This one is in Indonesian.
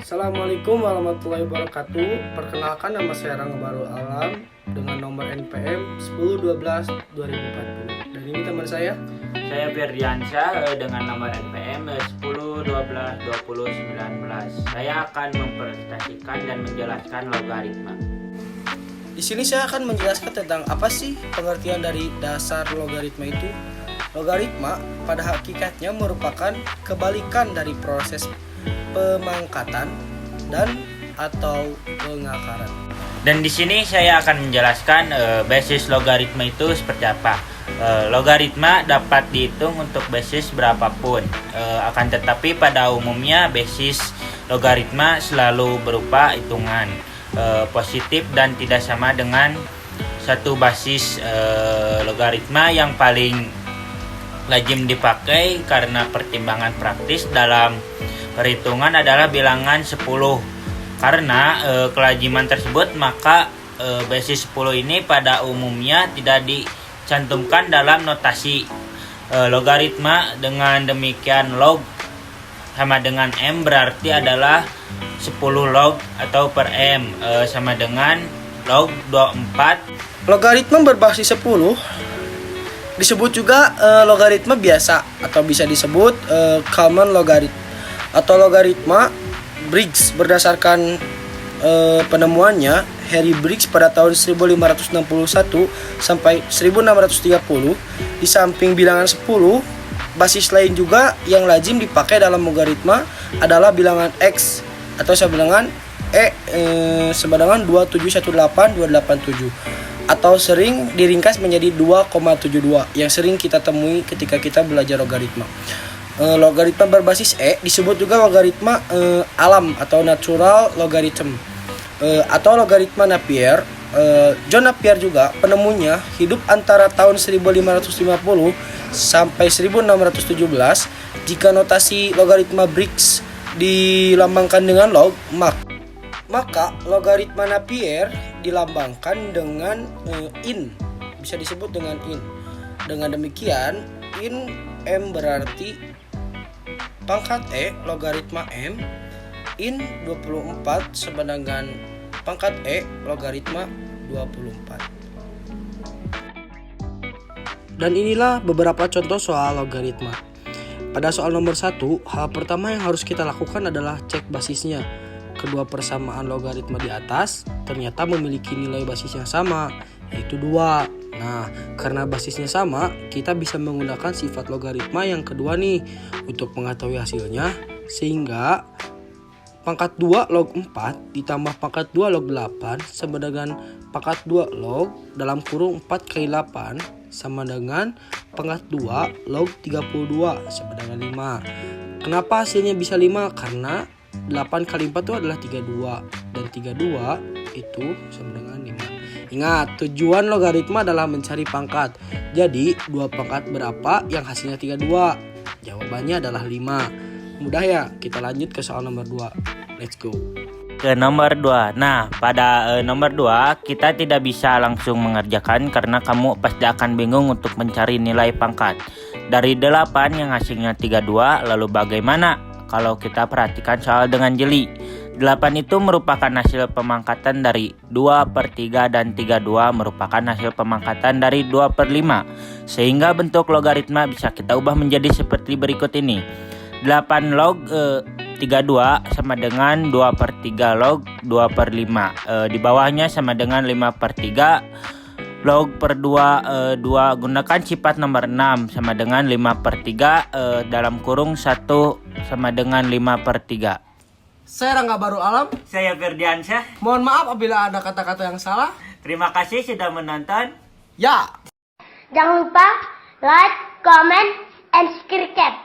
Assalamualaikum warahmatullahi wabarakatuh. Perkenalkan, nama saya Rangga Barul Alam dengan nomor NPM 1012-2040. Dan ini teman saya Ferdiansyah dengan nomor NPM 1012-2019. Saya akan mempresentasikan dan menjelaskan logaritma. Di sini saya akan menjelaskan tentang apa sih pengertian dari dasar logaritma itu. Logaritma pada hakikatnya merupakan kebalikan dari proses pemangkatan dan atau pengakaran. Dan di sini saya akan menjelaskan basis logaritma itu seperti apa. Logaritma dapat dihitung untuk basis berapapun. Akan tetapi pada umumnya basis logaritma selalu berupa hitungan positif dan tidak sama dengan satu basis logaritma yang paling lazim dipakai karena pertimbangan praktis dalam perhitungan adalah bilangan 10. Karena kelaziman tersebut, maka basis 10 ini pada umumnya tidak dicantumkan dalam notasi logaritma. Dengan demikian log sama dengan M berarti adalah 10 log atau per M sama dengan log 24. Logaritma berbasis 10 disebut juga logaritma biasa atau bisa disebut common logarithm atau logaritma Briggs berdasarkan penemuannya Harry Briggs pada tahun 1561 sampai 1630. Di samping bilangan 10, basis lain juga yang lazim dipakai dalam logaritma adalah bilangan X atau sama dengan sama dengan 2718287 atau sering diringkas menjadi 2,72 yang sering kita temui ketika kita belajar logaritma. Logaritma berbasis disebut juga logaritma alam atau natural logarithm atau logaritma Napier. John Napier juga penemunya hidup antara tahun 1550 sampai 1617. Jika notasi logaritma Briggs dilambangkan dengan log, maka logaritma Napier dilambangkan dengan in, bisa disebut dengan in. Dengan demikian in M berarti pangkat logaritma M in 24 sama dengan pangkat logaritma 24. Dan inilah beberapa contoh soal logaritma. Pada soal nomor 1, hal pertama yang harus kita lakukan adalah cek basisnya. Kedua persamaan logaritma di atas ternyata memiliki nilai basis yang sama, yaitu 2. Nah, karena basisnya sama, kita bisa menggunakan sifat logaritma yang kedua nih untuk mengetahui hasilnya, sehingga pangkat 2 log 4 ditambah pangkat 2 log 8 sama dengan pangkat 2 log dalam kurung 4 kali 8 sama dengan pangkat 2 log 32 sama dengan 5. Kenapa hasilnya bisa 5? Karena 8 kali 4 itu adalah 32 dan 32 itu sama dengan 5. Ingat, tujuan logaritma adalah mencari pangkat. Jadi, 2 pangkat berapa yang hasilnya 32? Jawabannya adalah 5. Mudah ya? Kita lanjut ke soal nomor 2. Let's go. Ke nomor 2. Nah, pada nomor 2 kita tidak bisa langsung mengerjakan karena kamu pasti akan bingung untuk mencari nilai pangkat. Dari 8 yang hasilnya 32, lalu bagaimana kalau kita perhatikan soal dengan jeli? 8 itu merupakan hasil pemangkatan dari 2/3 dan 32 merupakan hasil pemangkatan dari 2/5. Sehingga bentuk logaritma bisa kita ubah menjadi seperti berikut ini. 8 log 32 sama dengan 2/3 log 2/5. Di bawahnya sama dengan 5/3 log per 2 gunakan sifat nomor 6 sama dengan 5/3 dalam kurung 1 sama dengan 5/3. Saya Rangga Barul Alam. Saya Ferdiansyah. Mohon maaf apabila ada kata-kata yang salah. Terima kasih sudah menonton. Ya. Jangan lupa like, comment, and subscribe.